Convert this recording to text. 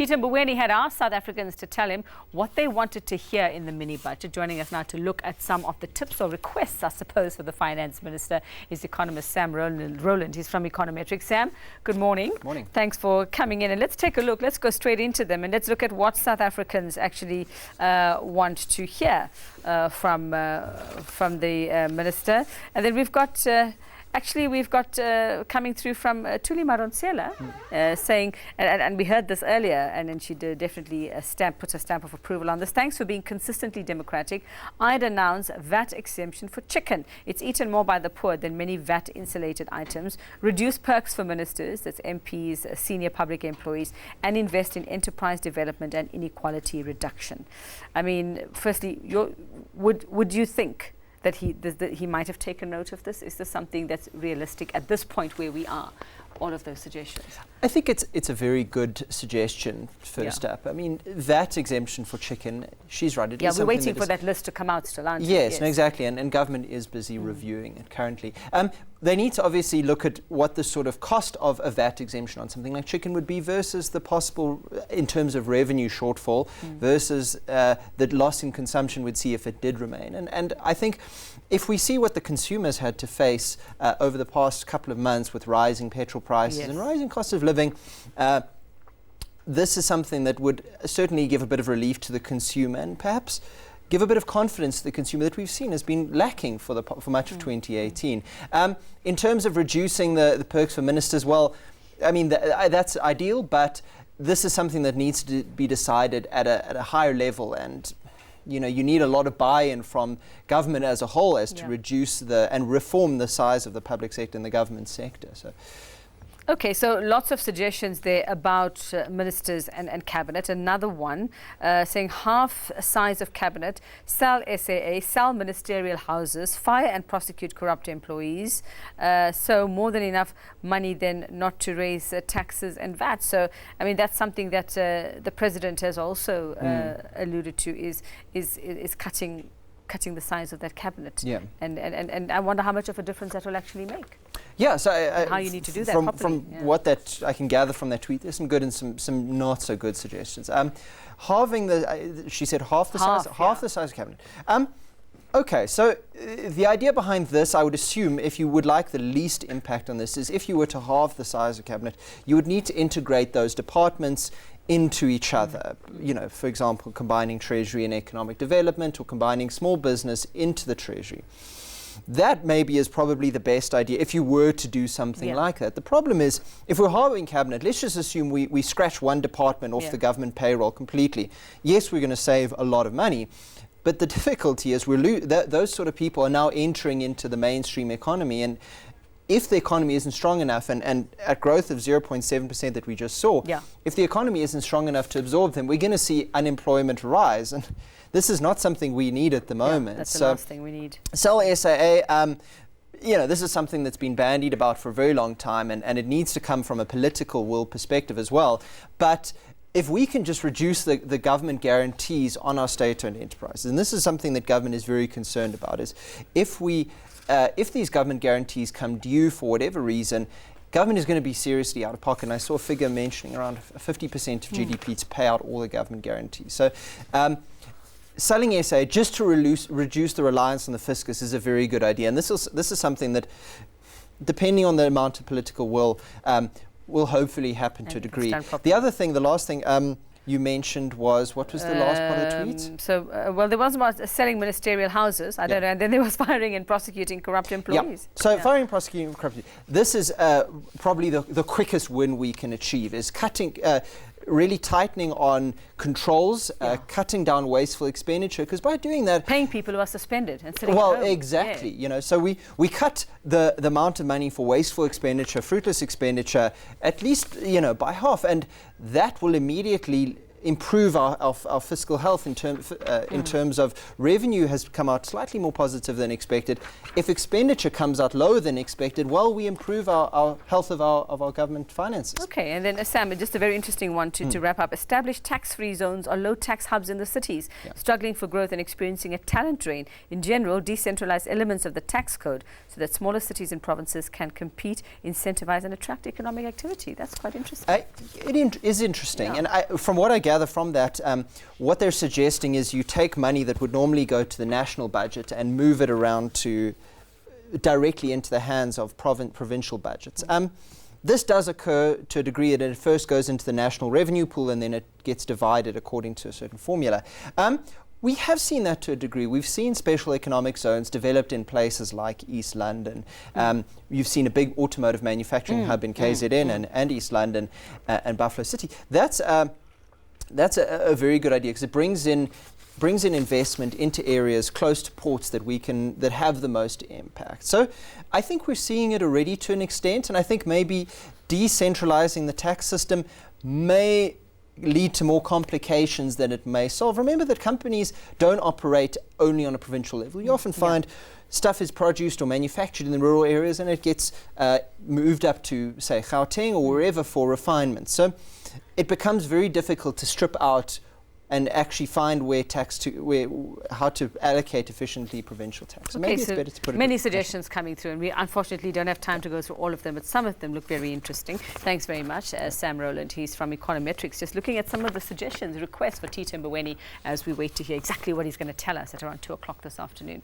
Tito Mboweni had asked South Africans to tell him what they wanted to hear in the mini-budget. Joining us now to look at some of the tips or requests, I suppose, for the Finance Minister is economist Sam Rowland. He's from Econometrics. Sam, good morning. Morning. Thanks for coming in. And let's take a look. Let's go straight into them and let's look at what South Africans actually want to hear from the Minister. And then we've got... coming through from Thuli Madonsela saying, and we heard this earlier, and then she did definitely puts a stamp of approval on this. Thanks for being consistently democratic. I'd announce VAT exemption for chicken. It's eaten more by the poor than many VAT-insulated items. Reduce perks for ministers, that's MPs, senior public employees, and invest in enterprise development and inequality reduction. I mean, firstly, would you think that he might have taken note of this? Is this something that's realistic at this point where we are? All of those suggestions. I think it's a very good suggestion, first up. I mean, that exemption for chicken, she's right. It is we're waiting for that list to come out still, aren't we? Yes, no, exactly. And government is busy reviewing it currently. They need to obviously look at what the sort of cost of a VAT exemption on something like chicken would be versus the possible, in terms of revenue shortfall, versus the loss in consumption we'd see if it did remain. And I think if we see what the consumers had to face over the past couple of months with rising petrol prices and rising cost of living, this is something that would certainly give a bit of relief to the consumer and perhaps give a bit of confidence to the consumer that we've seen has been lacking for much of 2018. In terms of reducing the perks for ministers, well, I mean, that's ideal, but this is something that needs to be decided at a higher level, and you need a lot of buy-in from government as a whole as to reduce and reform the size of the public sector and the government sector. So. Okay, so lots of suggestions there about ministers and cabinet. Another one saying half size of cabinet, sell SAA, sell ministerial houses, fire and prosecute corrupt employees. So more than enough money then not to raise taxes and VAT. So, I mean, that's something that the president has also alluded to is cutting the size of that cabinet. Yeah. And I wonder how much of a difference that will actually make. Yeah, so how you need to do that from properly. What that I can gather from that tweet, there's some good and some not so good suggestions. Halving she said half the size of cabinet. Okay, so the idea behind this, I would assume, if you would like the least impact on this, is if you were to halve the size of cabinet, you would need to integrate those departments into each other. For example, combining Treasury and Economic Development or combining small business into the Treasury. That maybe is probably the best idea if you were to do something like that. The problem is, if we're halving cabinet, let's just assume we scratch one department off the government payroll completely. Yes, we're going to save a lot of money, but the difficulty is those sort of people are now entering into the mainstream economy, and if the economy isn't strong enough, and at growth of 0.7% that we just saw, if the economy isn't strong enough to absorb them, we're going to see unemployment rise. And this is not something we need at the moment. That's the last thing we need. Sell SAA, this is something that's been bandied about for a very long time, and it needs to come from a political will perspective as well. But if we can just reduce the government guarantees on our state-owned enterprises, and this is something that government is very concerned about, is if these government guarantees come due for whatever reason, government is going to be seriously out of pocket. And I saw a figure mentioning around 50% of GDP to pay out all the government guarantees. So selling SA just to reduce the reliance on the fiscus is a very good idea. And this is something that, depending on the amount of political will hopefully happen to a degree. The last thing you mentioned was, what was the last part of the tweet? Well, there was about selling ministerial houses, I don't know, and then there was firing and prosecuting corrupt employees. So firing and prosecuting corrupt, this is probably the quickest win we can achieve, is really tightening on controls, cutting down wasteful expenditure, because by doing that, paying people who are suspended and sitting at home. Exactly. So we cut the amount of money for wasteful expenditure, fruitless expenditure, at least by half, and that will immediately improve our fiscal health in terms of revenue has come out slightly more positive than expected. If expenditure comes out lower than expected, well, we improve our health of our government finances. Okay, and then Sam, just a very interesting one to wrap up. Establish tax-free zones or low-tax hubs in the cities, struggling for growth and experiencing a talent drain. In general, decentralize elements of the tax code so that smaller cities and provinces can compete, incentivize and attract economic activity. That's quite interesting. It is interesting, and from what I gather from that, what they're suggesting is you take money that would normally go to the national budget and move it around to directly into the hands of provincial budgets. This does occur to a degree that it first goes into the national revenue pool and then it gets divided according to a certain formula. We have seen that to a degree. We've seen special economic zones developed in places like East London. You've seen a big automotive manufacturing hub in KZN and East London and Buffalo City. That's a very good idea because it brings in investment into areas close to ports that have the most impact. So I think we're seeing it already to an extent, and I think maybe decentralizing the tax system may lead to more complications than it may solve. Remember that companies don't operate only on a provincial level. You often find stuff is produced or manufactured in the rural areas and it gets moved up to, say, Gauteng or wherever for refinement. So it becomes very difficult to strip out and actually find how to allocate efficiently provincial tax. So okay, maybe so it's better to put many suggestions coming through, and we unfortunately don't have time to go through all of them, but some of them look very interesting. Thanks very much, Sam Rowland. He's from Econometrics, just looking at some of the suggestions, requests for Tito Mboweni as we wait to hear exactly what he's going to tell us at around 2 o'clock this afternoon.